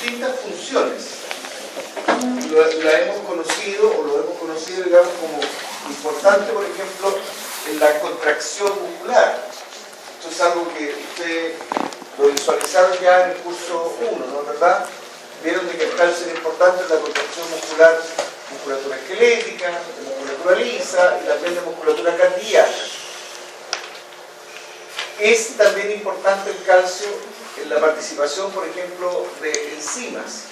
distintas funciones. La hemos conocido, o lo hemos conocido, digamos, como importante, por ejemplo, en la contracción muscular. Esto es algo que ustedes lo visualizaron ya en el curso 1, ¿no? ¿Verdad? Vieron de que el calcio es importante en la contracción muscular, musculatura esquelética, de musculatura lisa y también de musculatura cardíaca. Es también importante el calcio en la participación, por ejemplo, de enzimas.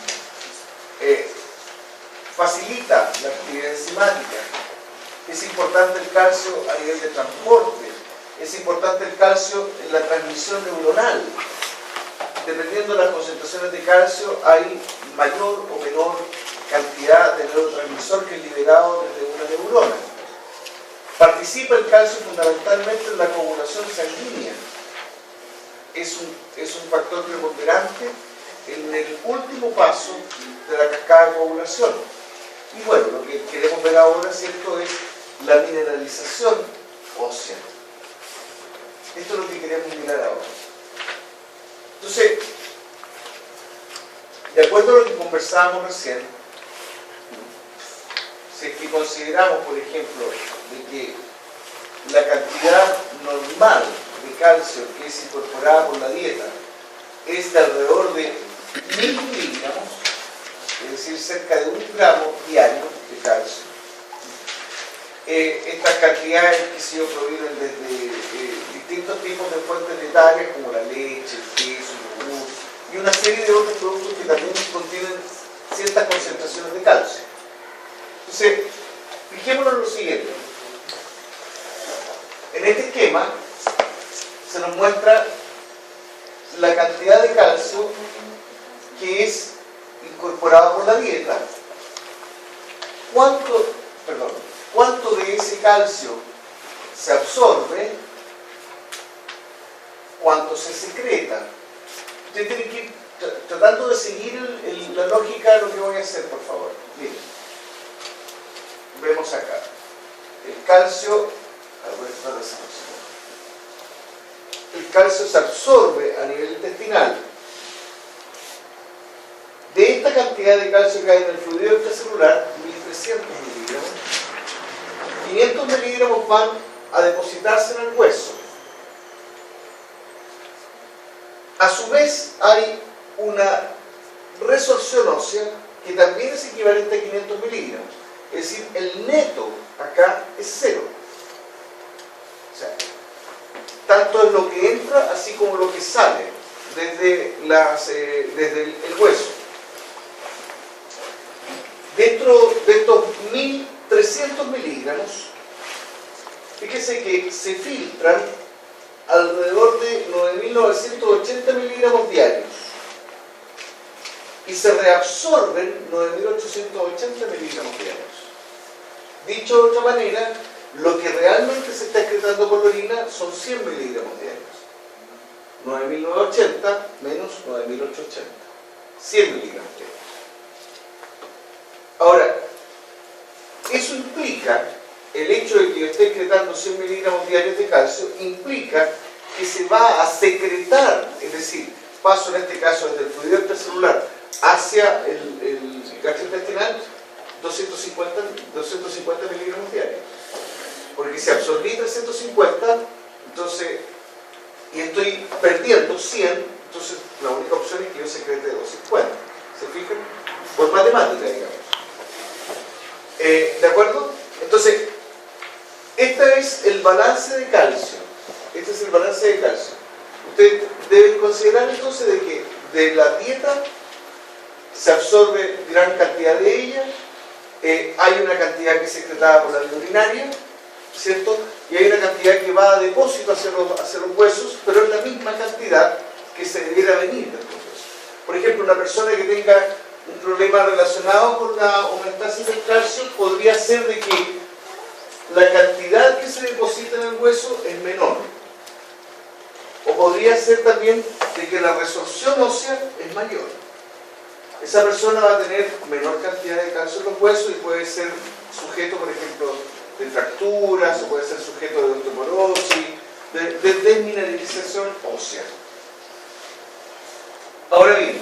Facilita la actividad enzimática. Es importante el calcio a nivel de transporte. Es importante el calcio en la transmisión neuronal. Dependiendo de las concentraciones de calcio, hay mayor o menor cantidad de neurotransmisor que es liberado desde una neurona. Participa el calcio fundamentalmente en la coagulación sanguínea. Es un factor preponderante en el último paso de la cascada de coagulación. Y bueno, lo que queremos ver ahora, ¿cierto?, es la mineralización ósea. Esto es lo que queremos mirar ahora. Entonces, de acuerdo a lo que conversábamos recién, si es que consideramos, por ejemplo, de que la cantidad normal de calcio que es incorporada por la dieta es de alrededor de 1000 miligramos, es decir, cerca de 1 gramo diario de calcio. Estas cantidades que provienen desde distintos tipos de fuentes dietarias como la leche, el queso, el yogur y una serie de otros productos que también contienen ciertas concentraciones de calcio. Entonces, fijémonos en lo siguiente. En este esquema se nos muestra la cantidad de calcio que es incorporada por la dieta. ¿Cuánto de ese calcio se absorbe? ¿Cuánto se secreta? Usted tiene que ir tratando de seguir la lógica de lo que voy a hacer, por favor. Miren. Vemos acá. El calcio, se absorbe a nivel intestinal. De esta cantidad de calcio que hay en el fluido extracelular, 1300 miligramos, 500 miligramos van a depositarse en el hueso. A su vez hay una resorción ósea que también es equivalente a 500 miligramos. Es decir, el neto acá es 0. O sea, tanto es lo que entra así como lo que sale desde el hueso. Dentro de estos 1300 miligramos, fíjese que se filtran alrededor de 9980 miligramos diarios y se reabsorben 9880 miligramos diarios. Dicho de otra manera, lo que realmente se está excretando por la orina son 100 miligramos diarios. 9980 menos 9880. 100 miligramos diarios. Ahora, eso implica, el hecho de que yo esté excretando 100 miligramos diarios de calcio, implica que se va a secretar, es decir, paso en este caso desde el fluido extracelular hacia el gastrointestinal, 250 miligramos diarios. Porque si absorbí 350, entonces, y estoy perdiendo 100, entonces la única opción es que yo secrete 250. ¿Se fijan? Por matemática, digamos. ¿De acuerdo? Entonces, este es el balance de calcio. Este es el balance de calcio. Ustedes deben considerar entonces de que de la dieta se absorbe gran cantidad de ella, hay una cantidad que es secretada por la vía urinaria, ¿cierto? Y hay una cantidad que va a depósito hacia los huesos, pero es la misma cantidad que se debiera venir de los huesos. Por ejemplo, una persona que tenga un problema relacionado con la homeostasis del calcio podría ser de que la cantidad que se deposita en el hueso es menor. O podría ser también de que la resorción ósea es mayor. Esa persona va a tener menor cantidad de calcio en los huesos y puede ser sujeto, por ejemplo, de fracturas, o puede ser sujeto de osteoporosis, de desmineralización ósea. Ahora bien,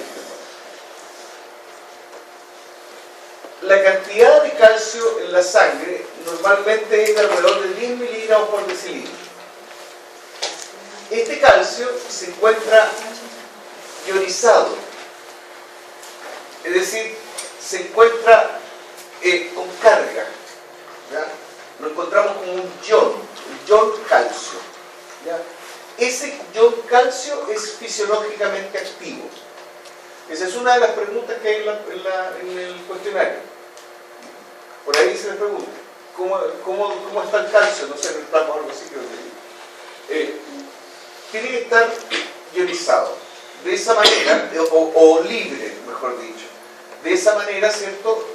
la cantidad de calcio en la sangre normalmente es de alrededor de 10 miligramos por decilitro. Este calcio se encuentra ionizado, es decir, se encuentra con carga, ¿ya? Lo encontramos como un ion calcio, ¿ya? Ese ion calcio es fisiológicamente activo. Esa es una de las preguntas que hay en el cuestionario. Por ahí se le pregunta, ¿cómo está el calcio? No sé, necesitamos algo así, creo que tiene que estar ionizado. De esa manera, o libre, mejor dicho. De esa manera, ¿cierto?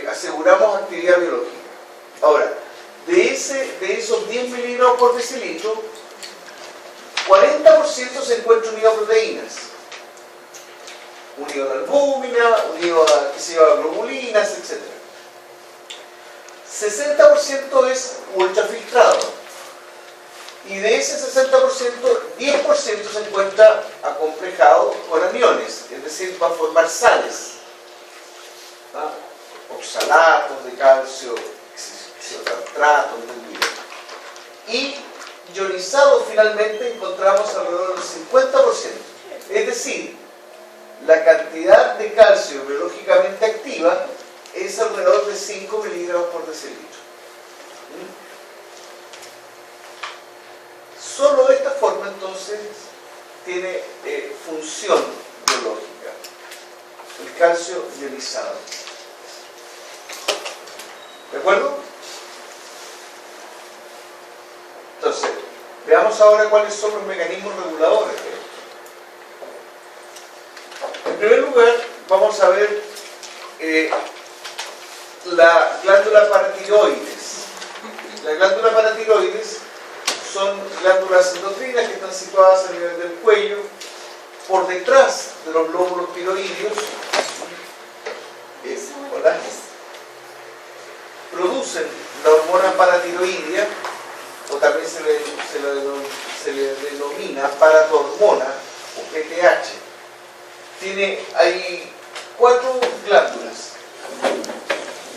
Aseguramos actividad biológica. Ahora, de esos 10 miligramos por decilitro, 40% se encuentra unido a proteínas. Unido a la albúmina, unido a globulinas, etc. 60% es ultrafiltrado. Y de ese 60%, 10% se encuentra acomplejado con aniones, es decir, va a formar sales, ¿ah? Oxalatos de calcio, citratos, y ionizado finalmente encontramos alrededor del 50%. Es decir, la cantidad de calcio biológicamente activa es alrededor de 5 miligramos por decilitro. Solo de esta forma, entonces, tiene función biológica. El calcio ionizado. ¿De acuerdo? Entonces, veamos ahora cuáles son los mecanismos reguladores. En primer lugar, vamos a ver la glándula paratiroides. La glándula paratiroides son glándulas endocrinas que están situadas a nivel del cuello, por detrás de los lóbulos tiroideos. Producen la hormona paratiroidea, o también se le denomina paratormona o PTH. Hay 4 glándulas,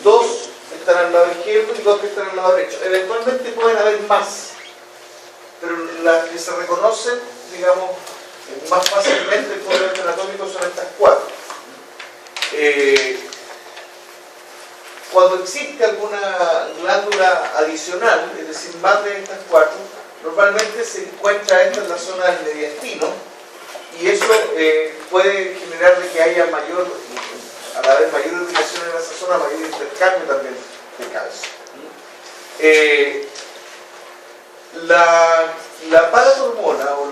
2 están al lado izquierdo y 2 que están al lado derecho. Eventualmente pueden haber más, pero las que se reconocen, digamos, más fácilmente por el anatómico son estas 4. Cuando existe alguna glándula adicional, es decir, más de estas 4, normalmente se encuentra esta en la zona del mediastino, y eso puede generar de que haya al haber mayor irrigación en esa zona, mayor intercambio también de calcio. La paratormona o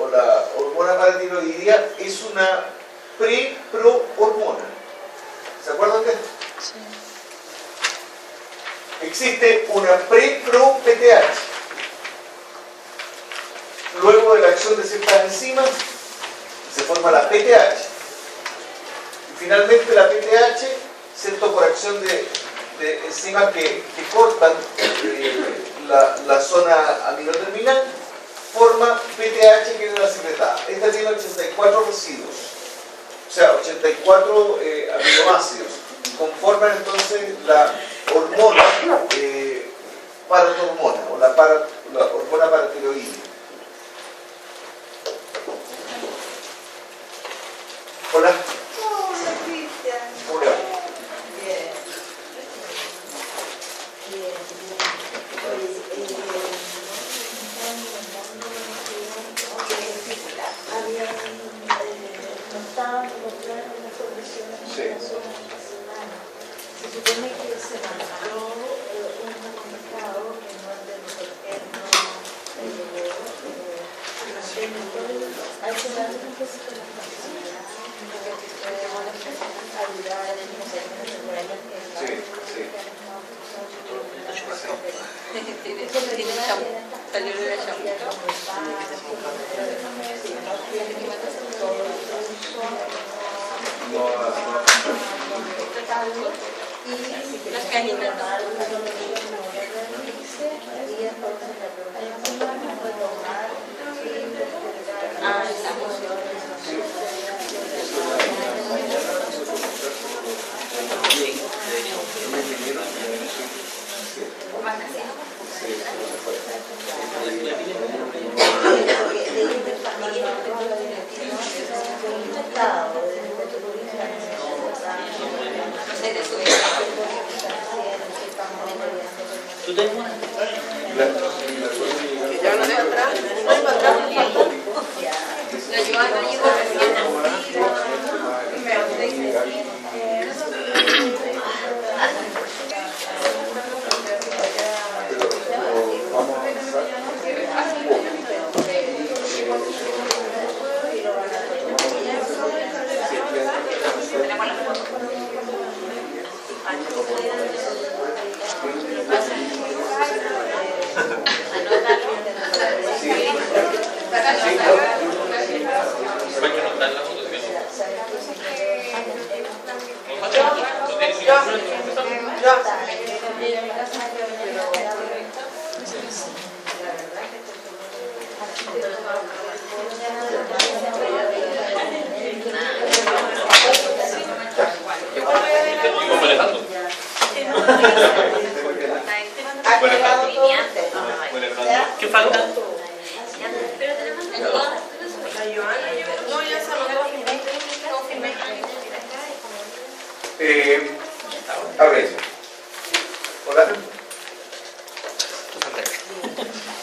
la hormona paratiroidea es una pre-pro-hormona. ¿Se acuerdan de esto? Sí. Existe una pre-pro-PTH. Luego de la acción de ciertas enzimas se forma la PTH. Y finalmente la PTH, ¿cierto? Por acción de enzimas que cortan la zona aminoterminal, forma PTH, que es la secretada. Esta tiene 84 residuos, o sea, 84 aminoácidos. Conforman entonces la hormona paratormona o la hormona paratiroidea. Hola. Hola, Cristian. Hola. Bien. Bien. Estaban encontrando unas condiciones esta semana. Se supone que se mandó un comunicado en donde los gobiernos hay que darle un poquito de facilidad para que puedan ayudar a los niños que comentado desde el punto de vista de ¿Tú tenés una? Que ya no deja atrás, no hay para atrás. La Joana llegó recién ¿Qué falta? La Joana, no, ya saludó. A ver. Hola.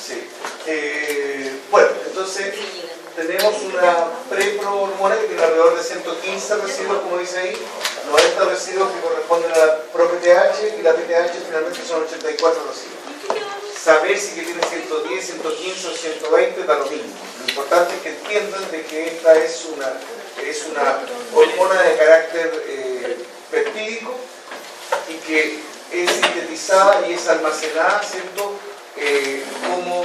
Sí. Bueno, entonces tenemos una pre-pro-hormona que tiene alrededor de 115 residuos, como dice ahí, 90 residuos que corresponden a la ProPTH y la PTH finalmente son 84 residuos. Saber si que tiene 110, 115 o 120 da lo mismo. Lo importante es que entiendan de que esta es una hormona de carácter peptídico y que es sintetizada y es almacenada, ¿cierto? Como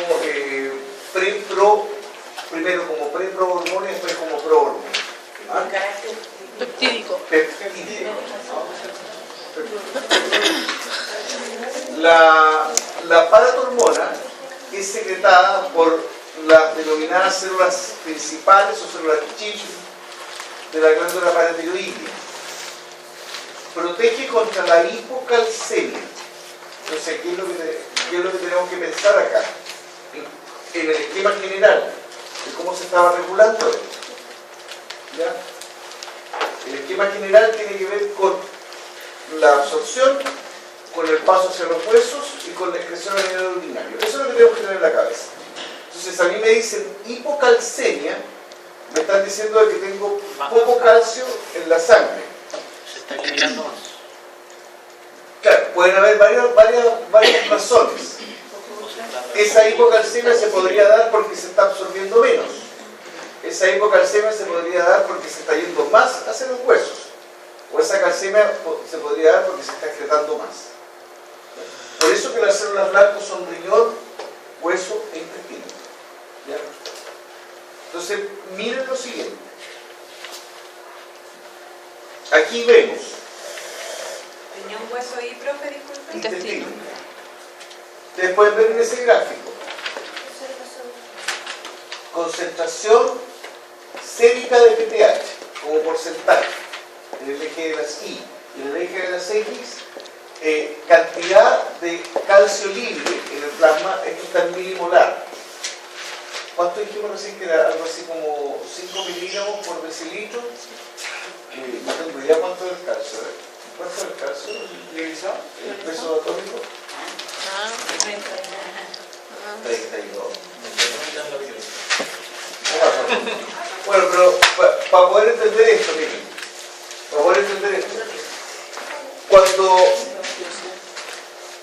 primero como pre-pro-hormona y después como pro-hormona. ¿Ah? Peptídico. Peptídico. La paratormona es secretada por las denominadas células principales o células chief de la glándula paratiroidea. Protege contra la hipocalcemia. Entonces, ¿qué es lo que tenemos que pensar acá? En el esquema general de cómo se estaba regulando esto. ¿Ya? El esquema general tiene que ver con la absorción, con el paso hacia los huesos y con la excreción a nivel urinario. Eso es lo que tenemos que tener en la cabeza. Entonces, a mí me dicen hipocalcemia, me están diciendo de que tengo poco calcio en la sangre. Se está eliminando más. Claro, pueden haber varias razones. Esa hipocalcemia se podría dar porque se está absorbiendo menos. Esa hipocalcemia se podría dar porque se está yendo más hacia los huesos. O esa calcemia se podría dar porque se está excretando más. Por eso que las células blancas son riñón, hueso e intestino. ¿Ya? Entonces, miren lo siguiente. Aquí vemos Riñón, hueso y profe, disculpe. intestino. Ustedes pueden ver en ese gráfico concentración sérica de PTH como porcentaje en el eje de las Y y en el eje de las X, cantidad de calcio libre en el plasma, esto está en milimolar. ¿Cuánto dijimos recién que era? Algo así como 5 miligramos por decilitro. No tengo idea cuánto es el calcio. ¿Cuánto es el calcio utilizado? ¿El peso atómico? 32. Bueno, pero para poder entender esto, miren, para poder entender esto,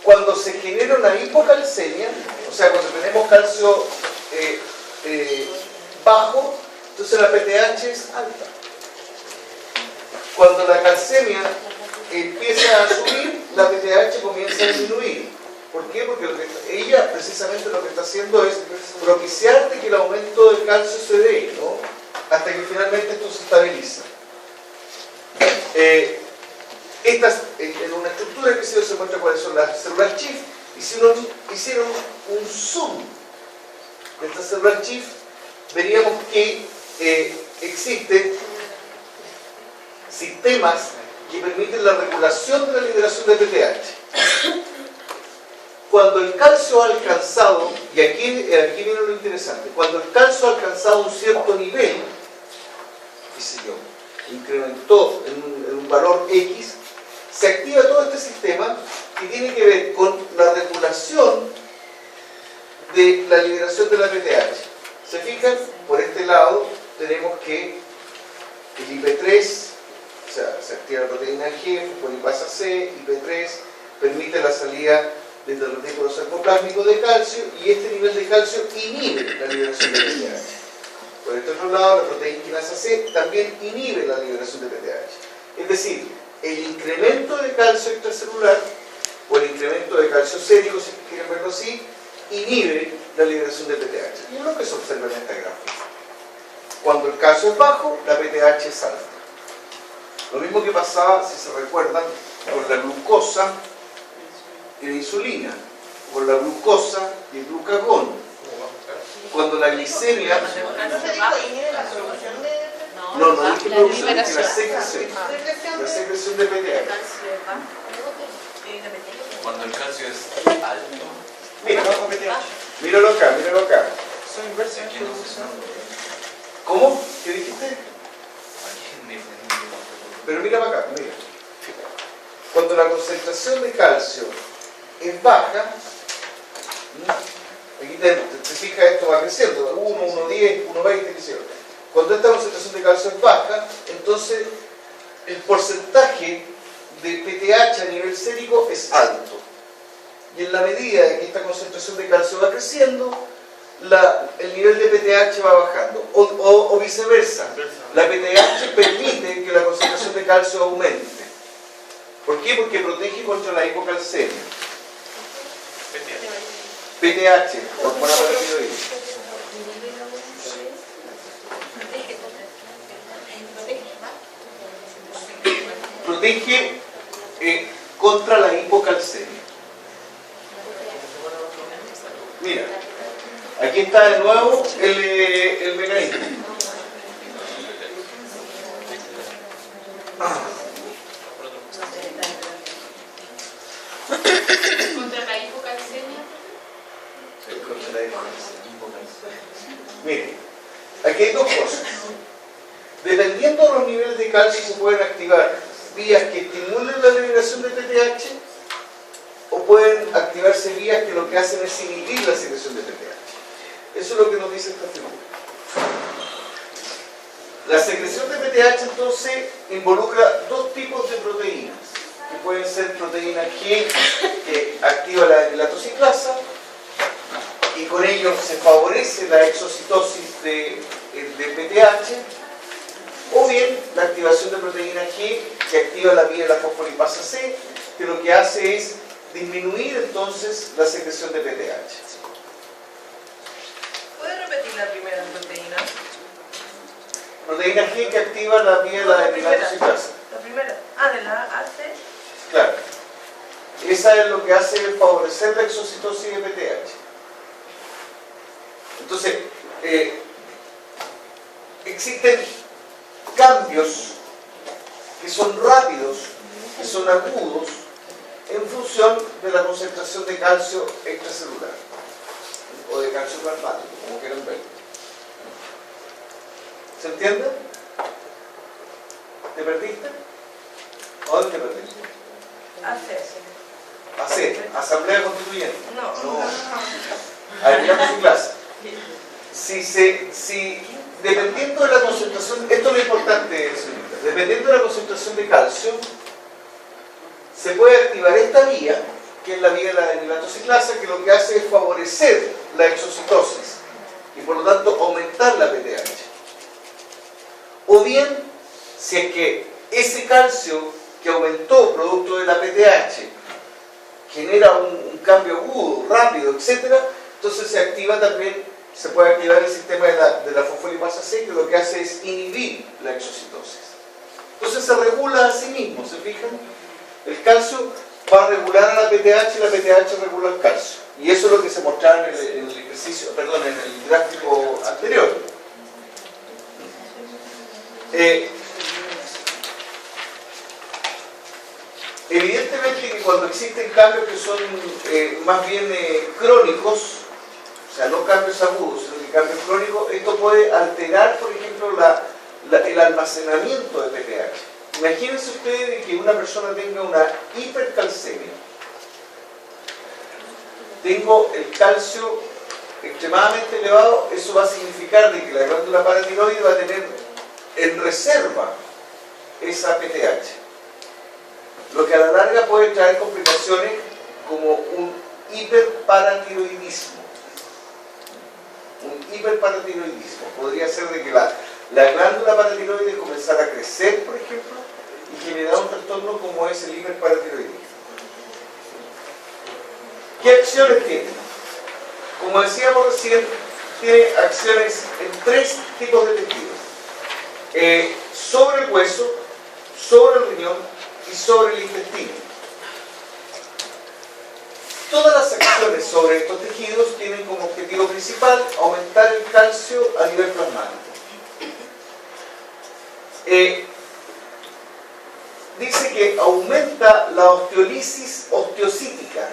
cuando se genera una hipocalcemia, o sea, cuando tenemos calcio bajo, entonces la PTH es alta. Cuando la calcemia empieza a subir, la PTH comienza a disminuir. ¿Por qué? Porque ella precisamente lo que está haciendo es propiciarte que el aumento del calcio se dé, ¿no? Hasta que finalmente esto se estabiliza. En una estructura que se muestra cuáles son las células chief, hicieron un zoom de estas células chief, veríamos que existen sistemas que permiten la regulación de la liberación de PTH. Cuando el calcio ha alcanzado, y aquí viene lo interesante, cuando el calcio ha alcanzado un cierto nivel, qué sé yo, incrementó en un valor X, se activa todo este sistema que tiene que ver con la regulación de la liberación de la PTH. ¿Se fijan? Por este lado tenemos que el IP3, o sea, se activa la proteína G, fosfolipasa C, IP3, permite la salida de los retículos sarcoplásmicos de calcio y este nivel de calcio inhibe la liberación de PTH. Por este otro lado, la proteína quinasa C también inhibe la liberación de PTH. Es decir, el incremento de calcio extracelular o el incremento de calcio sérico, si quieren verlo así, inhibe la liberación de PTH. Y es lo que se observa en esta gráfica. Cuando el calcio es bajo, la PTH es alta. Lo mismo que pasaba, si se recuerdan, con la glucosa y la insulina, con la glucosa y el glucagón. Cuando la glicemia... ¿No se dijo inhibe la producción de...? No dije la producción, dije la liberación. secreción. La secreción de PTH. Cuando el calcio es alto. Mira, míralo acá, míralo acá. Aquí no se sabe. ¿Cómo? ¿Qué dijiste? Aquí ni- Pero mira para acá, mira. Cuando la concentración de calcio es baja, aquí te fijas, esto va creciendo, 1, 1,10, 1,20, qué sé yo. Cuando esta concentración de calcio es baja, entonces el porcentaje de PTH a nivel sérico es alto. Y en la medida en que esta concentración de calcio va creciendo, el nivel de PTH va bajando. O viceversa. La PTH permite que la concentración de calcio aumente. ¿Por qué? Porque protege contra la hipocalcemia. PTH, hormona paratiroidea. Protege contra la hipocalcemia. Mira, aquí está de nuevo el mecanismo. Contra la hipocalcemia. Contra la hipocalcemia. Miren, aquí hay dos cosas. Dependiendo de los niveles de calcio se pueden activar vías que estimulen la liberación de PTH o pueden activarse vías que lo que hacen es inhibir la secreción de PTH. Eso es lo que nos dice esta figura. La secreción de PTH entonces involucra dos tipos de proteínas, que pueden ser proteína G, que activa la amilatociclasa, y con ello se favorece la exocitosis de PTH, o bien la activación de proteína G, que activa la vía de la fosfolipasa C, que lo que hace es disminuir entonces la secreción de PTH. ¿Puede repetir la primera proteína? Proteína G que activa la vía de la amilatociclasa. La primera. De la AC. Claro. Esa es lo que hace es favorecer la exocitosis de PTH. Entonces, existen cambios que son rápidos, que son agudos, en función de la concentración de calcio extracelular o de calcio plasmático, como quieran ver. ¿Se entiende? ¿Te perdiste? ¿O dónde te perdiste? AC. Asamblea Constituyente. No. Amilatociclasa. Dependiendo de la concentración, esto es lo importante, señorita, dependiendo de la concentración de calcio, se puede activar esta vía, que es la vía de la amilatociclasa, que lo que hace es favorecer la exocitosis y por lo tanto aumentar la PTH. O bien, si es que ese calcio que aumentó producto de la PTH genera un cambio agudo, rápido, etc., entonces se activa también, se puede activar el sistema de la fosfolipasa C, que lo que hace es inhibir la exocitosis. Entonces se regula a sí mismo, ¿se fijan? El calcio va a regular a la PTH y la PTH regula el calcio. Y eso es lo que se mostraba en el ejercicio, perdón, en el gráfico anterior. Evidentemente que cuando existen cambios que son más bien crónicos, o sea, no cambios agudos, sino que cambios crónicos, esto puede alterar, por ejemplo, el almacenamiento de PTH. Imagínense ustedes que una persona tenga una hipercalcemia. Tengo el calcio extremadamente elevado, eso va a significar de que la glándula paratiroide va a tener en reserva esa PTH. Lo que a la larga puede traer complicaciones como un hiperparatiroidismo. Un hiperparatiroidismo. Podría ser de que la glándula paratiroide comenzara a crecer, por ejemplo, y generar un trastorno como es el hiperparatiroidismo. ¿Qué acciones tiene? Como decíamos recién, tiene acciones en 3 tipos de tejidos. Sobre el hueso, sobre el riñón y sobre el intestino. Todas las acciones sobre estos tejidos tienen como objetivo principal aumentar el calcio a nivel plasmático. Dice que aumenta la osteolisis osteocítica.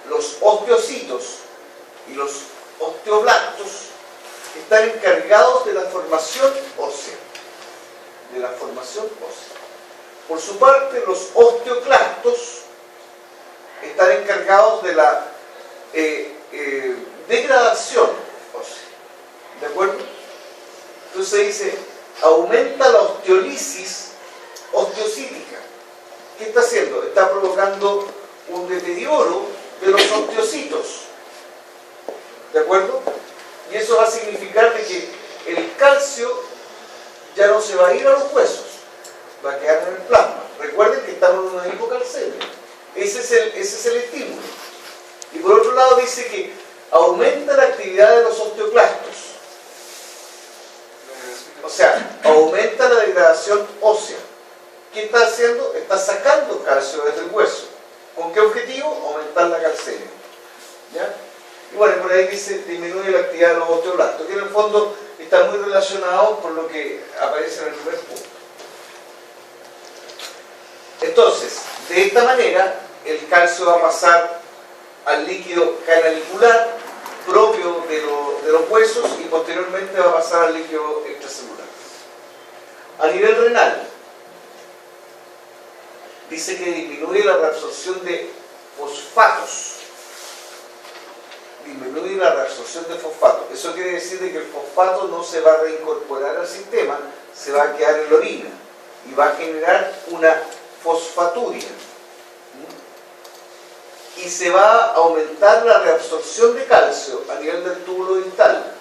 Los osteocitos y los osteoblastos están encargados de la formación ósea. Por su parte, los osteoclastos están encargados de la degradación ósea. ¿De acuerdo? Entonces dice, aumenta la osteolisis osteocítica. ¿Qué está haciendo? Está provocando un deterioro de los osteocitos. ¿De acuerdo? Y eso va a significar de que el calcio ya no se va a ir a los huesos, va a quedar en el plasma. Recuerden que estamos en una hipocalcemia. Ese es el estímulo. Y por otro lado dice que aumenta la actividad de los osteoclastos. O sea, aumenta la degradación ósea. ¿Qué está haciendo? Está sacando calcio desde el hueso. ¿Con qué objetivo? Aumentar la calcemia. ¿Ya? Y bueno, por ahí dice, disminuye la actividad de los osteoblastos, que en el fondo está muy relacionado con lo que aparece en el primer punto. Entonces, de esta manera, el calcio va a pasar al líquido canalicular propio de los huesos y posteriormente va a pasar al líquido extracelular. A nivel renal, dice que disminuye la reabsorción de fosfatos. Disminuye la reabsorción de fosfato. Eso quiere decir de que el fosfato no se va a reincorporar al sistema, se va a quedar en la orina y va a generar una fosfaturia. Y se va a aumentar la reabsorción de calcio a nivel del túbulo distal.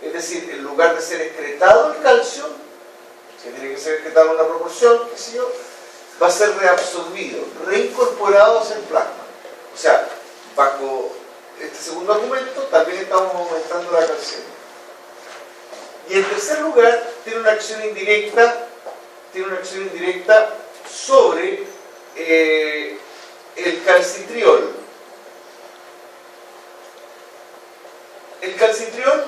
Es decir, en lugar de ser excretado el calcio, que tiene que ser excretado en una proporción, qué sé yo, va a ser reabsorbido, reincorporado hacia el plasma. O sea, bajo este segundo argumento también estamos aumentando la calcemia. Y en tercer lugar, tiene una acción indirecta sobre el calcitriol. El calcitriol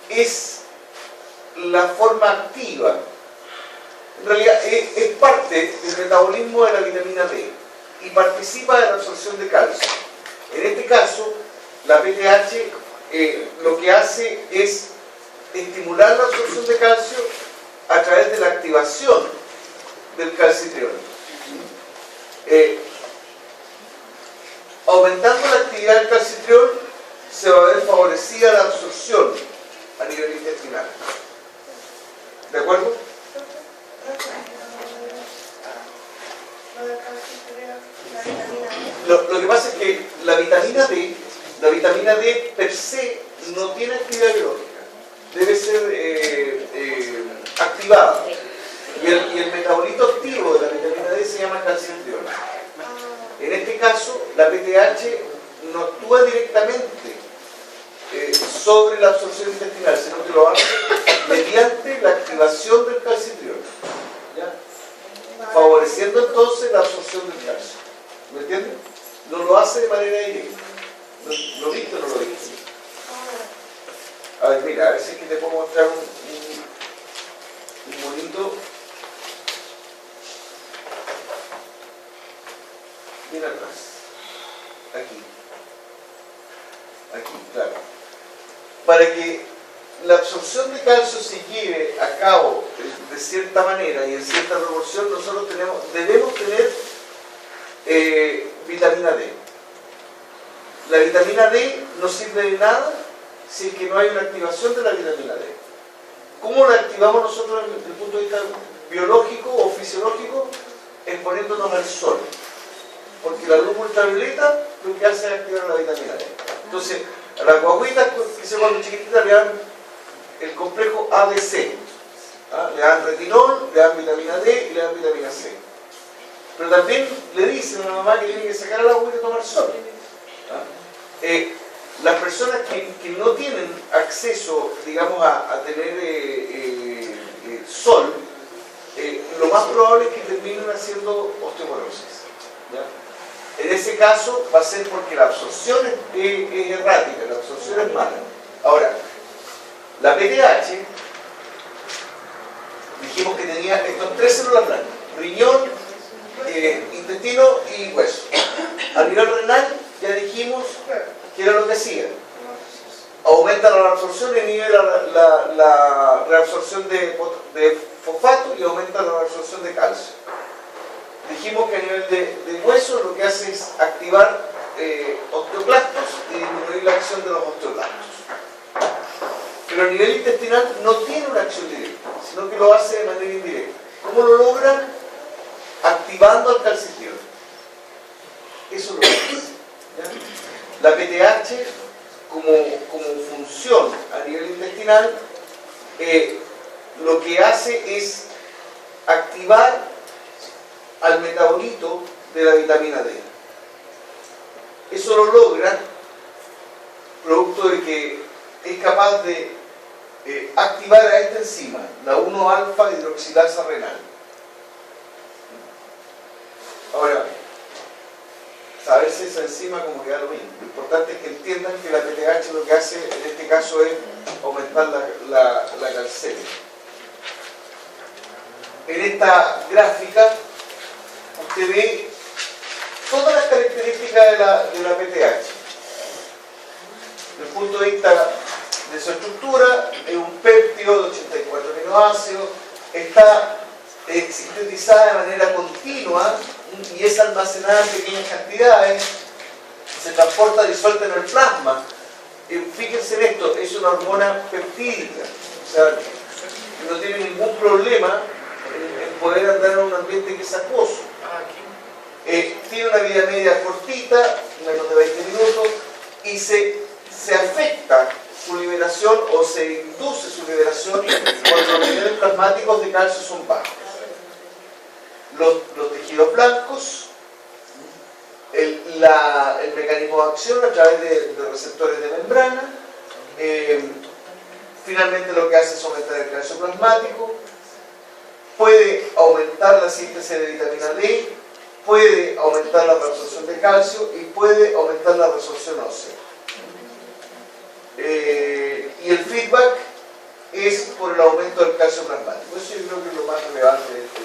es la forma activa, en realidad es parte del metabolismo de la vitamina D y participa de la absorción de calcio. En este caso, la PTH lo que hace es estimular la absorción de calcio a través de la activación del calcitriol. Aumentando la actividad del calcitriol, se va a ver favorecida la absorción a nivel intestinal. ¿De acuerdo? Lo que pasa es que la vitamina D per se no tiene actividad biológica, debe ser activada. Y el metabolito activo de la vitamina D se llama calcitriol. En este caso, la PTH no actúa directamente sobre la absorción intestinal, sino que lo hace mediante la activación del calcitriol, ¿ya? Favoreciendo entonces la absorción del calcio. ¿Me entiendes? No lo hace de manera directa. ¿Lo viste o no lo viste? A ver, mira, a ver si es que te puedo mostrar un monito. Mira atrás. Aquí, claro. Para que la absorción de calcio se lleve a cabo de cierta manera y en cierta proporción, nosotros debemos tener vitamina D. La vitamina D no sirve de nada si es que no hay una activación de la vitamina D. ¿Cómo la activamos nosotros desde el punto de vista biológico o fisiológico? Exponiéndonos al sol. Porque la luz ultravioleta lo que hace es activar la vitamina D. Entonces, a las guaguitas que se cuando chiquititas le dan el complejo ABC. ¿Ah? Le dan retinol, le dan vitamina D y le dan vitamina C. Pero también le dicen a la mamá que tiene que sacar a la guaguita y tomar sol. ¿Ah? Las personas que no tienen acceso, digamos, a tener sol, lo más probable es que terminen haciendo osteoporosis. ¿Ya? En ese caso va a ser porque la absorción es errática, la absorción es mala. Ahora, la PTH, dijimos que tenía estos tres células blancas: riñón, intestino y hueso. A nivel renal, ya dijimos que era lo que hacía. Aumenta la reabsorción, inhibe la reabsorción de fosfato y aumenta la reabsorción de calcio. Dijimos que a nivel de hueso lo que hace es activar osteoclastos y disminuir la acción de los osteoclastos. Pero a nivel intestinal no tiene una acción directa, sino que lo hace de manera indirecta. ¿Cómo lo logran? Activando al calcitriol. Eso es lo que hace. ¿Ya? La PTH, como función a nivel intestinal, lo que hace es activar al metabolito de la vitamina D. Eso lo logra producto de que es capaz de activar a esta enzima, la 1-alfa hidroxilasa renal. Ahora, saber si esa enzima como que da lo mismo. Lo importante es que entiendan que la PTH lo que hace en este caso es aumentar la calcemia. En esta gráfica usted ve todas las características de la PTH. Desde el punto de vista de su estructura, es un péptido de 84 aminoácidos, está sintetizada de manera continua y es almacenada en pequeñas cantidades, se transporta disuelta en el plasma. Fíjense en esto, es una hormona peptídica, o sea, no tiene ningún problema en poder andar en un ambiente que es acuoso. Tiene una vida media cortita, menos de 20 minutos, y se afecta su liberación o se induce su liberación cuando los niveles plasmáticos de calcio son bajos. Los tejidos blancos, el mecanismo de acción a través de receptores de membrana, finalmente lo que hace es aumentar el calcio plasmático, puede aumentar la síntesis de vitamina D, puede aumentar la reabsorción de calcio y puede aumentar la resorción ósea. Y el feedback es por el aumento del calcio plasmático. Eso yo creo que es lo más relevante de este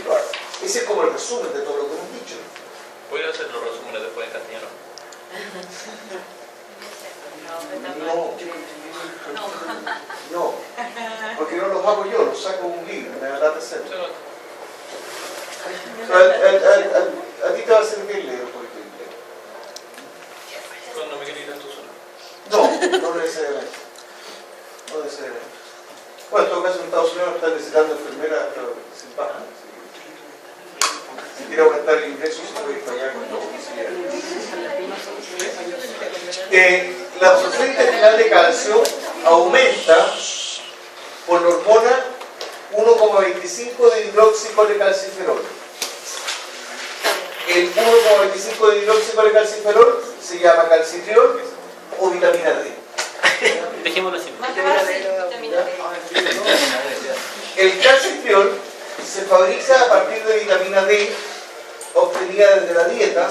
programa. Ese es como el resumen de todo lo que hemos dicho. ¿Puedo hacer los resúmenes después en castellano? No, porque no los hago yo, los saco un libro, me da la receta. A ti te va a servir leer un poquito de inglés. ¿Cuándo me quieres ir tú solo? No necesariamente. No necesariamente. Bueno, en todo caso en Estados Unidos están necesitando enfermeras sin paga. Si quiere aumentar el ingreso, se puede ir para allá con todo. La absorción intestinal de calcio aumenta por la hormona 1,25 de hidroxicolecalciferol. El 1,25 de hidroxicolecalciferol se llama calcitriol o vitamina D. Dejémoslo así. Más fácil, vitamina D. El calcitriol se fabrica a partir de vitamina D obtenida desde la dieta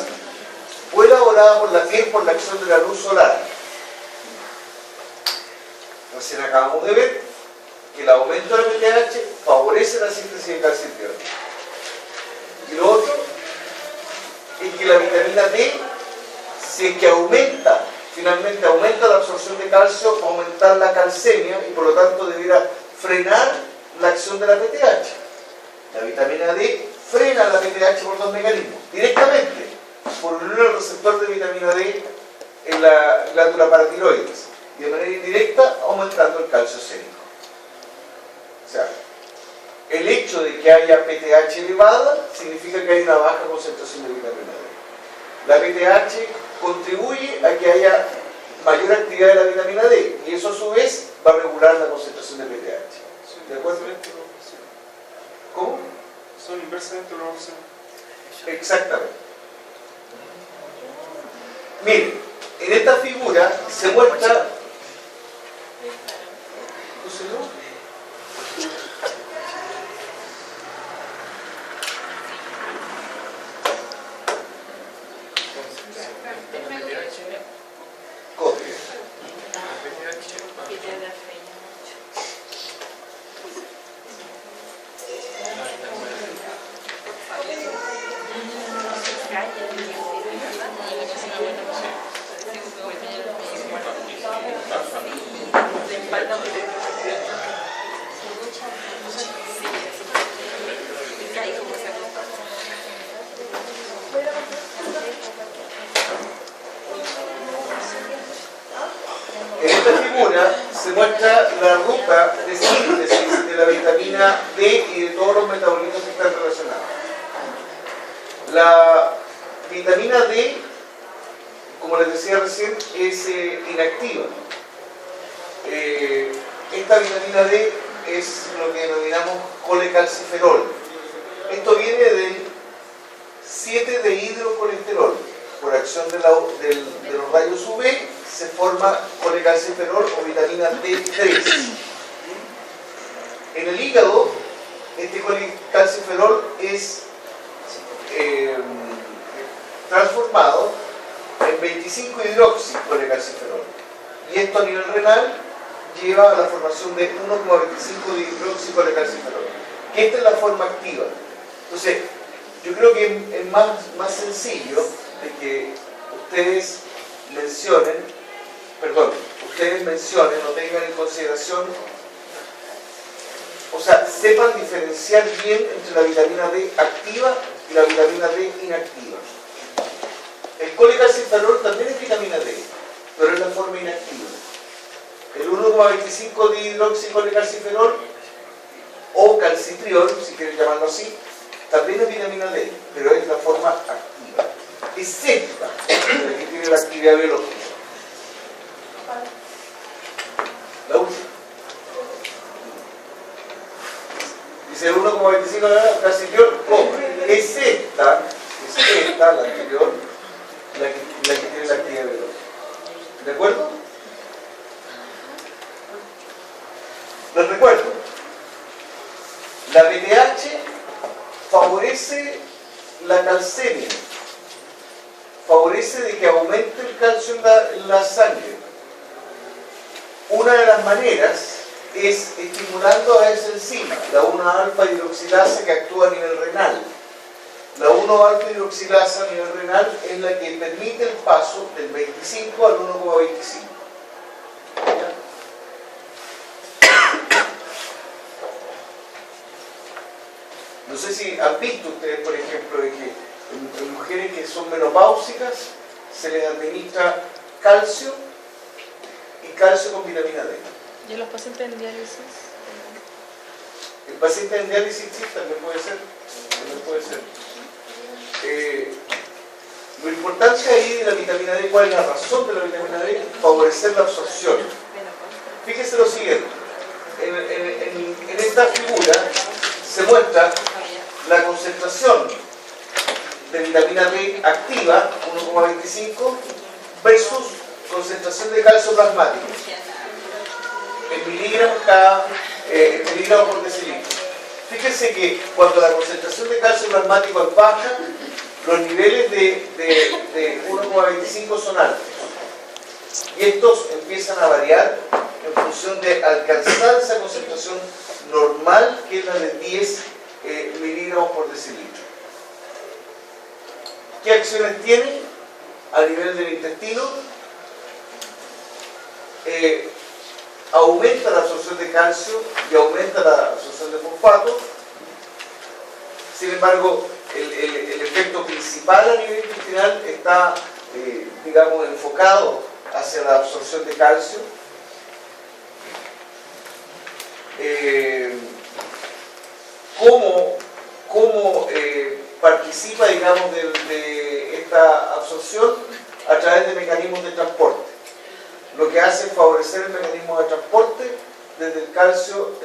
o elaborada por la piel por la acción de la luz solar. Recién acabamos de ver que el aumento del PTH favorece la síntesis de calcitriol. Y lo otro es que la vitamina D, si es que aumenta finalmente aumenta la absorción de calcio, va a aumentar la calcemia y por lo tanto debiera frenar la acción de la PTH. La vitamina D frena la PTH por dos mecanismos. Directamente, por unir el receptor de vitamina D en la glándula paratiroides y de manera indirecta aumentando el calcio sénico. O sea, el hecho de que haya PTH elevada significa que hay una baja concentración de vitamina D. La PTH contribuye a que haya mayor actividad de la vitamina D y eso a su vez va a regular la concentración de PTH. ¿De acuerdo? ¿Cómo? Son inversamente proporcionales. Exactamente. Miren, en esta figura se muestra... Copia. En esta figura se muestra la ruta de síntesis de la vitamina D y de todos los metabolitos que están relacionados. La vitamina D, como les decía recién, es inactiva. Esta vitamina D es lo que denominamos colecalciferol. Esto viene del 7-dehidrocolesterol. Por acción de los rayos UV se forma colecalciferol o vitamina D3. En el hígado, este colecalciferol es transformado en 25-hidroxicolecalciferol. Y esto a nivel renal lleva a la formación de 1,25-dihidroxicolecalciferol. Que esta es la forma activa. Entonces, yo creo que es más sencillo de que ustedes mencionen o tengan en consideración, o sea, sepan diferenciar bien entre la vitamina D activa y la vitamina D inactiva. El colecalciferol también es vitamina D, pero es la forma inactiva. El 1,25-dihidroxicolecalciferol o calcitriol, si quieren llamarlo así, también es vitamina D, pero es la forma activa. Es esta la que tiene la actividad biológica. La última. Dice 1,25 calcitriol, ¿cómo? Es esta, la anterior, la que tiene la actividad biológica. ¿De acuerdo? Les recuerdo, la PTH favorece la calcemia, favorece de que aumente el calcio en la sangre. Una de las maneras es estimulando a esa enzima, la 1-alfa-hidroxilasa que actúa a nivel renal. La 1-alfa-hidroxilasa a nivel renal es la que permite el paso del 25 al 1,25. No sé si han visto ustedes, por ejemplo, de que en mujeres que son menopáusicas se les administra calcio y calcio con vitamina D. ¿Y los pacientes en diálisis? El paciente en diálisis sí, también puede ser. Lo importante ahí de la vitamina D, ¿cuál es la razón de la vitamina D? Favorecer la absorción. Fíjese lo siguiente, en esta figura se muestra la concentración de vitamina D activa, 1,25, versus concentración de calcio plasmático, en miligramos por decilitro. Fíjense que cuando la concentración de calcio plasmático es baja, los niveles de 1,25 son altos. Y estos empiezan a variar en función de alcanzar esa concentración normal, que es la de 10 miligramos por decilitro. ¿Qué acciones tienen a nivel del intestino? aumenta la absorción de calcio y aumenta la absorción de fosfato. Sin embargo, el efecto principal a nivel intestinal está, digamos, enfocado hacia la absorción de calcio. ¿Cómo participa, digamos, de esta absorción? A través de mecanismos de transporte. Lo que hace es favorecer el mecanismo de transporte desde el calcio,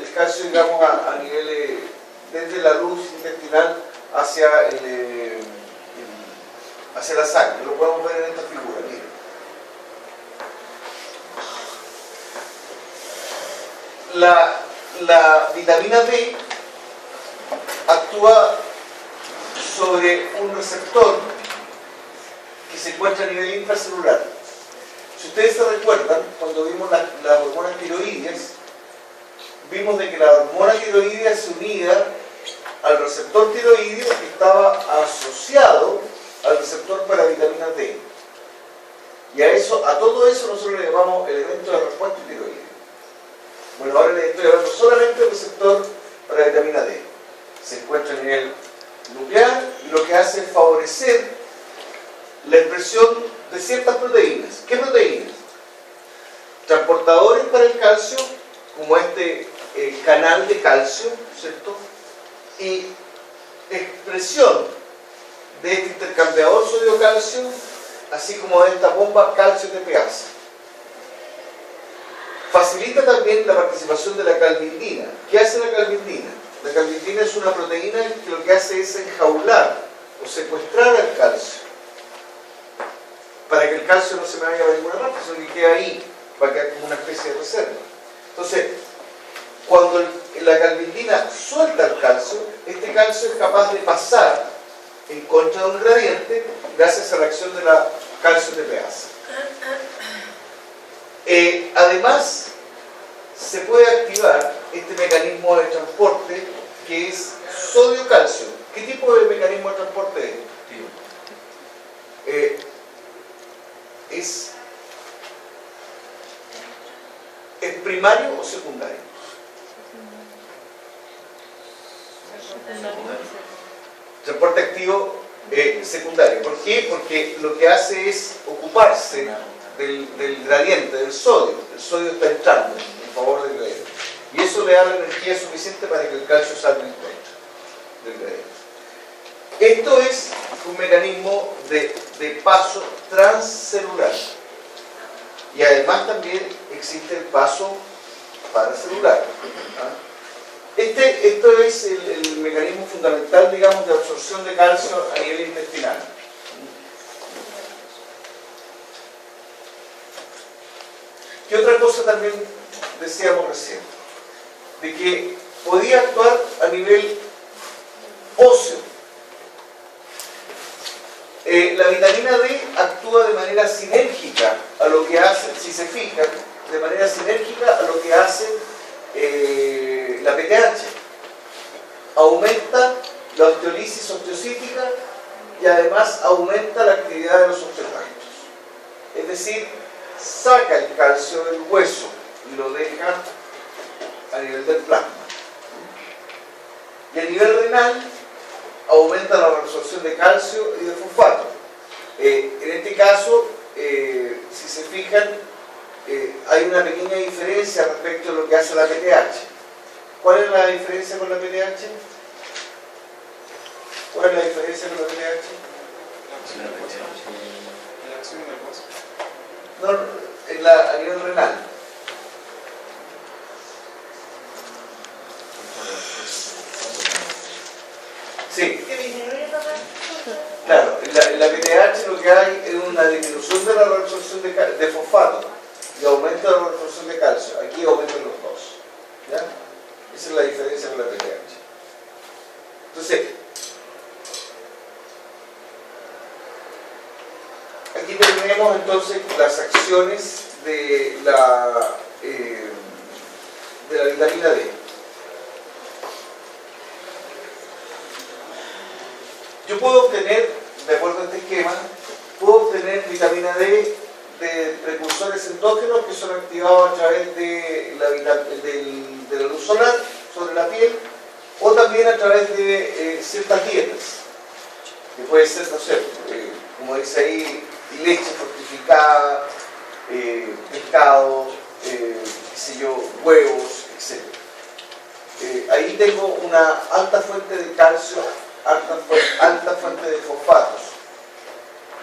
digamos, a nivel, desde la luz intestinal hacia la sangre. Lo podemos ver en esta figura. Miren. La vitamina D actúa sobre un receptor que se encuentra a nivel intracelular. Si ustedes se recuerdan, cuando vimos las hormonas tiroideas, vimos de que la hormona tiroidea se unía al receptor tiroideo que estaba asociado al receptor para vitamina D. Y a todo eso nosotros le llamamos elemento de respuesta tiroidea. Bueno, ahora les estoy hablando solamente del receptor para vitamina D. Se encuentra a nivel nuclear y lo que hace es favorecer la expresión de ciertas proteínas. ¿Qué proteínas? Transportadores para el calcio, como este canal de calcio, ¿cierto? Y expresión de este intercambiador sodio-calcio, así como de esta bomba calcio-TPase. Facilita también la participación de la calvindina. ¿Qué hace la calvindina? La calvindina es una proteína que lo que hace es enjaular o secuestrar al calcio, para que el calcio no se me vaya a ninguna parte, sino que quede ahí, para quedar como una especie de reserva. Entonces, cuando la calvindina suelta el calcio, este calcio es capaz de pasar en contra de un gradiente gracias a la acción de la calcio-TPase. Además, se puede activar este mecanismo de transporte que es sodio-calcio. ¿Qué tipo de mecanismo de transporte es? ¿Es primario o secundario? Transporte activo secundario. ¿Por qué? Porque lo que hace es ocuparse del gradiente, del sodio. El sodio está entrando en favor del gradiente. Y eso le da la energía suficiente para que el calcio salga en contra del gradiente. Esto es un mecanismo de paso transcelular. Y además también existe el paso paracelular. Esto es el mecanismo fundamental, digamos, de absorción de calcio a nivel intestinal. ¿Qué otra cosa también decíamos recién? De que podía actuar a nivel óseo. La vitamina D actúa de manera sinérgica a lo que hace, si se fijan, de manera sinérgica a lo que hace la PTH. Aumenta la osteolisis osteocítica y además aumenta la actividad de los osteoclastos. Es decir, saca el calcio del hueso y lo deja a nivel del plasma. Y a nivel renal aumenta la reabsorción de calcio y de fosfato. En este caso, si se fijan, hay una pequeña diferencia respecto a lo que hace la PTH. ¿Cuál es la diferencia con la PTH? ¿Cuál es la diferencia con la PTH? La acción del hueso. No, a nivel renal. Sí. Claro, en la PTH lo que hay es una disminución de la reabsorción de fosfato y aumento de la reabsorción de calcio. Aquí aumentan los dos. ¿Ya? Esa es la diferencia con la PTH. Entonces, aquí tenemos entonces las acciones de la vitamina D. Yo puedo obtener, de acuerdo a este esquema, puedo obtener vitamina D de precursores endógenos que son activados a través de la luz solar sobre la piel, o también a través de ciertas dietas, que puede ser, no sé, como dice ahí, leche fortificada, pescado, qué sé yo, huevos, etc. Ahí tengo una alta fuente de calcio, alta fuente de fosfatos.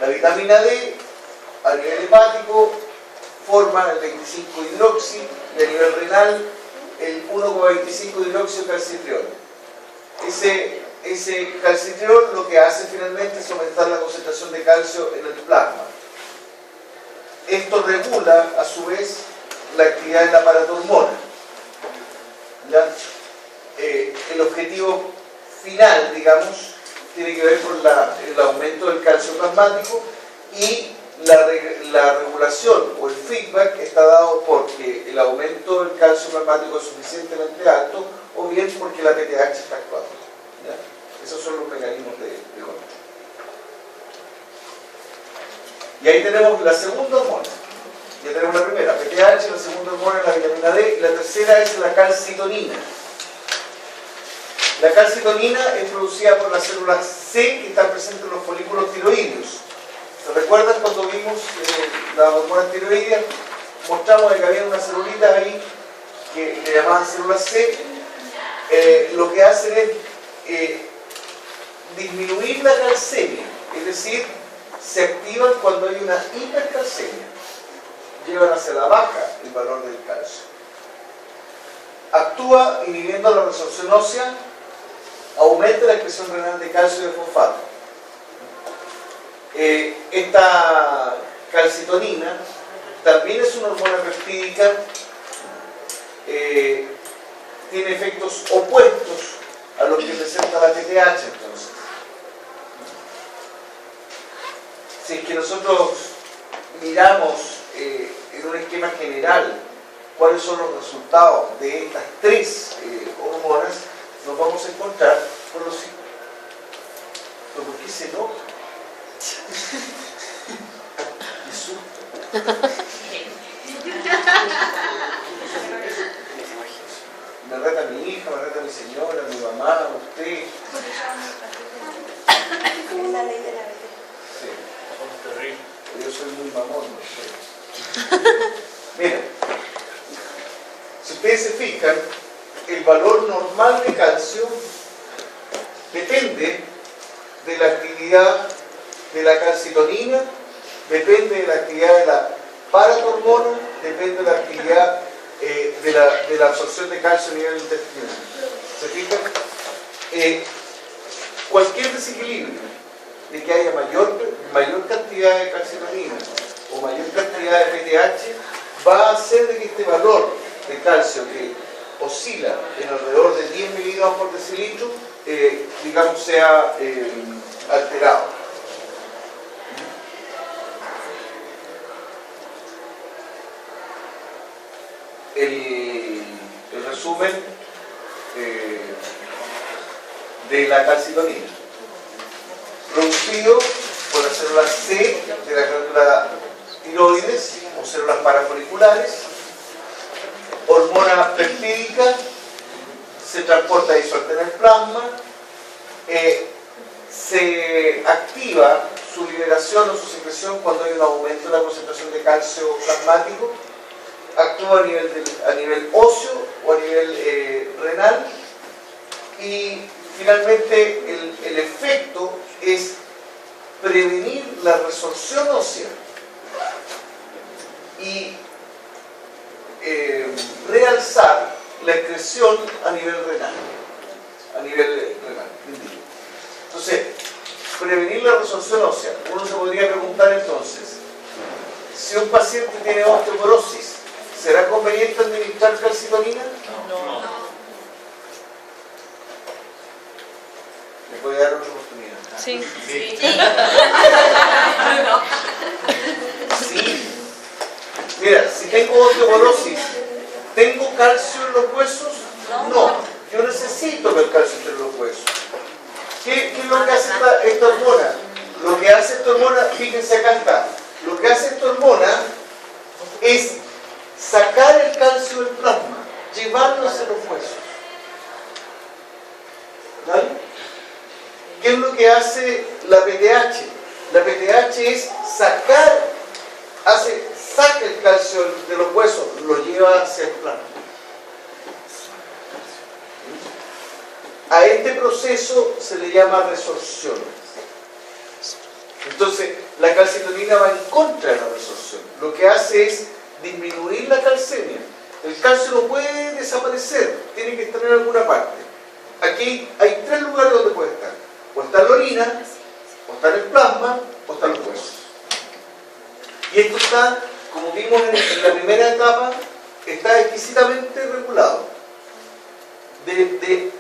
La vitamina D a nivel hepático forma el 25-hidroxi y a nivel renal el 1,25-hidroxicalcitriol. Ese calcitriol lo que hace finalmente es aumentar la concentración de calcio en el plasma. Esto regula a su vez la actividad de la paratormona. ¿Ya? El objetivo final, digamos, tiene que ver con el aumento del calcio plasmático, y la regulación o el feedback está dado porque el aumento del calcio plasmático es suficientemente alto, o bien porque la PTH está actuando. ¿Ya? Esos son los mecanismos de control. Y ahí tenemos la segunda hormona. Ya tenemos la primera, PTH, la segunda hormona es la vitamina D, y la tercera es la calcitonina. La calcitonina es producida por las células C que están presentes en los folículos tiroideos. ¿Se recuerdan cuando vimos las hormonas tiroideas? Mostramos que había unas celulitas ahí que le llamaban células C. Lo que hacen es disminuir la calcemia, es decir, se activan cuando hay una hipercalcemia, llevan hacia la baja el valor del calcio. Actúa inhibiendo la resorción ósea, aumenta la expresión renal de calcio y de fosfato. Esta calcitonina también es una hormona peptídica, tiene efectos opuestos a lo que presenta la PTH. Entonces, si es que nosotros miramos en un esquema general cuáles son los resultados de estas tres hormonas, nos vamos a encontrar con los siguientes. ¿Pero por qué se enoja? ¡Qué susto! Me reta mi hija, me reta mi señora, mi mamá, usted. Es la ley de la vida. Sí. Son terribles. Yo soy muy mamón, no sé. Mira, si ustedes se fijan, el valor normal de calcio depende de la actividad de la calcitonina, depende de la actividad de la paratormona, depende de la actividad de la absorción de calcio a nivel intestinal. ¿Se fijan? Cualquier desequilibrio de que haya mayor cantidad de calcitonina o mayor cantidad de PTH va a hacer de que este valor de calcio, que oscila en alrededor de 10 miligramos por decilitro, digamos, sea alterado. El resumen de la calcitonina, producido por las células C de la glándula tiroides o células parafoliculares, hormona peptídica, se transporta y suelta en el plasma, se activa su liberación o su secreción cuando hay un aumento de la concentración de calcio plasmático, actúa a nivel óseo o a nivel renal, y finalmente el efecto es prevenir la resorción ósea y realzar la excreción a nivel renal. Entonces, prevenir la resorción ósea. Uno se podría preguntar entonces, si un paciente tiene osteoporosis, ¿será conveniente administrar calcitonina? No. ¿Le puede dar otra oportunidad? Sí. Sí. Sí. Mira, si tengo osteoporosis, ¿tengo calcio en los huesos? No. Yo necesito que el calcio esté en los huesos. ¿Qué es lo que hace esta hormona? Lo que hace esta hormona, fíjense acá está, lo que hace esta hormona es sacar el calcio del plasma, llevarlo hacia los huesos. ¿Vale? ¿Qué es lo que hace la PTH? La PTH es saca el calcio de los huesos, lo lleva hacia el plasma. A este proceso se le llama resorción. Entonces, la calcitonina va en contra de la resorción. Lo que hace es disminuir la calcemia. El calcio no puede desaparecer, tiene que estar en alguna parte. Aquí hay 3 lugares donde puede estar. O está en la orina, o está en el plasma, o está en los huesos. Y esto está, como vimos en la primera etapa, está exquisitamente regulado. De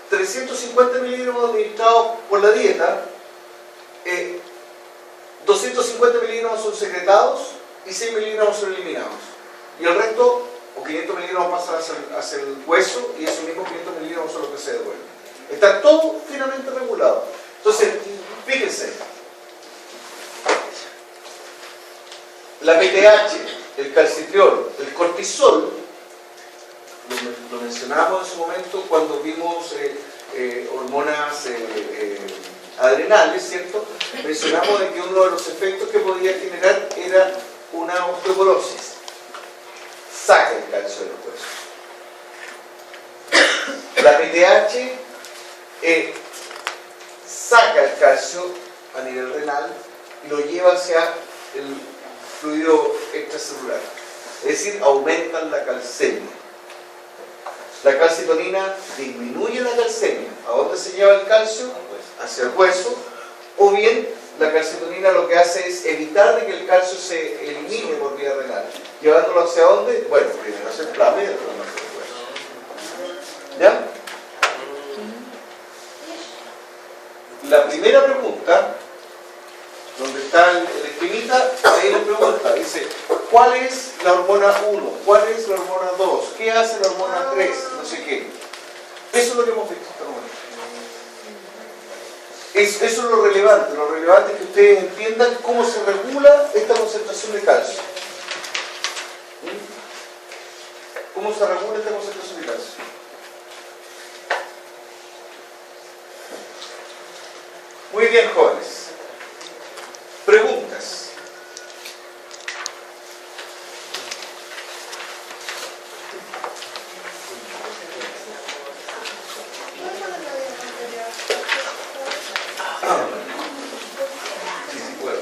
350 miligramos administrados por la dieta, 250 miligramos son secretados y 100 miligramos son eliminados. Y el resto, o 500 miligramos, pasan hacia el hueso y esos mismos 500 miligramos son los que se devuelven. Está todo finamente regulado. Entonces, fíjense, la PTH, el calcitriol, el cortisol, lo mencionamos en su momento cuando vimos hormonas adrenales, ¿cierto? Mencionamos de que uno de los efectos que podía generar era una osteoporosis. Saca el calcio de los huesos. La PTH saca el calcio a nivel renal y lo lleva hacia el fluido extracelular. Es decir, aumentan la calcemia. La calcitonina disminuye la calcemia. ¿A dónde se lleva el calcio? Hacia el hueso. O bien, la calcitonina lo que hace es evitar de que el calcio se elimine por vía renal. ¿Llevándolo hacia dónde? Bueno, primero hacia el plasma y después hacia el hueso. ¿Ya? La primera pregunta, donde está el esquemita, ahí le pregunta, dice, ¿cuál es la hormona 1? ¿Cuál es la hormona 2? ¿Qué hace la hormona 3? No sé qué. Eso es lo que hemos visto hasta el momento. Eso es lo relevante. Lo relevante es que ustedes entiendan cómo se regula esta concentración de calcio. ¿Cómo se regula esta concentración de calcio? Muy bien, jóvenes. Preguntas. Sí, puedo.